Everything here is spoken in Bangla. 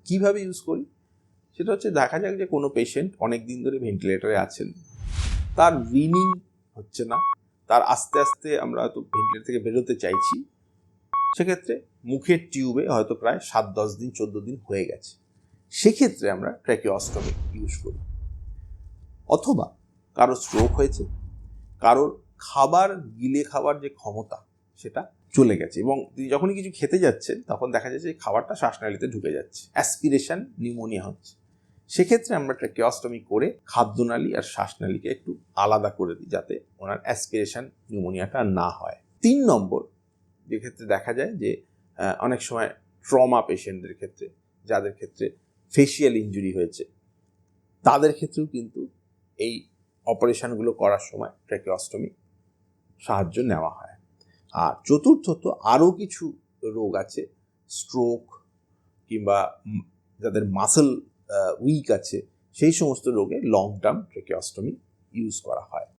কিভাবে ইউজ করি সেটা হচ্ছে, দেখা যাক যে কোনো পেশেন্ট অনেক দিন ধরে ভেন্টিলেটরে আছেন, তার উইনিং হচ্ছে না, তার আস্তে আস্তে আমরা হয়তো ভেন্টিলেটর থেকে বেরোতে চাইছি, সেক্ষেত্রে মুখের টিউবে হয়তো প্রায় 7-10 দিন 14 দিন হয়ে গেছে, সেক্ষেত্রে আমরা ট্র্যাকিওস্টমি ইউজ করি। অথবা কারো স্ট্রোক হয়েছে, কারোর খাবার গিলে খাবার যে ক্ষমতা সেটা চলে গেছে, এবং তিনি যখনই কিছু খেতে যাচ্ছেন তখন দেখা যাচ্ছে যে খাবারটা শ্বাসনালীতে ঢুকে যাচ্ছে, অ্যাসপিরেশন নিউমোনিয়া হচ্ছে, সেক্ষেত্রে আমরা ট্র্যাকিওস্টমি করে খাদ্যনালী আর শ্বাসনালীকে একটু আলাদা করে দিই যাতে ওনার অ্যাসপিরেশন নিউমোনিয়াটা না হয়। 3 নম্বর, যে ক্ষেত্রে দেখা যায় যে অনেক সময় ট্রমা পেশেন্টদের ক্ষেত্রে, যাদের ক্ষেত্রে ফেসিয়াল ইনজুরি হয়েছে, তাদের ক্ষেত্রেও কিন্তু এই অপারেশনগুলো করার সময় ট্র্যাকিওস্টমি সাহায্য নেওয়া হয়। আর চতুর্থত আরও কিছু রোগ আছে, স্ট্রোক কিংবা যাদের মাসল উইক আছে, সেই সমস্ত রোগে লং টার্ম ট্র্যাকিওস্টমি ইউজ করা হয়।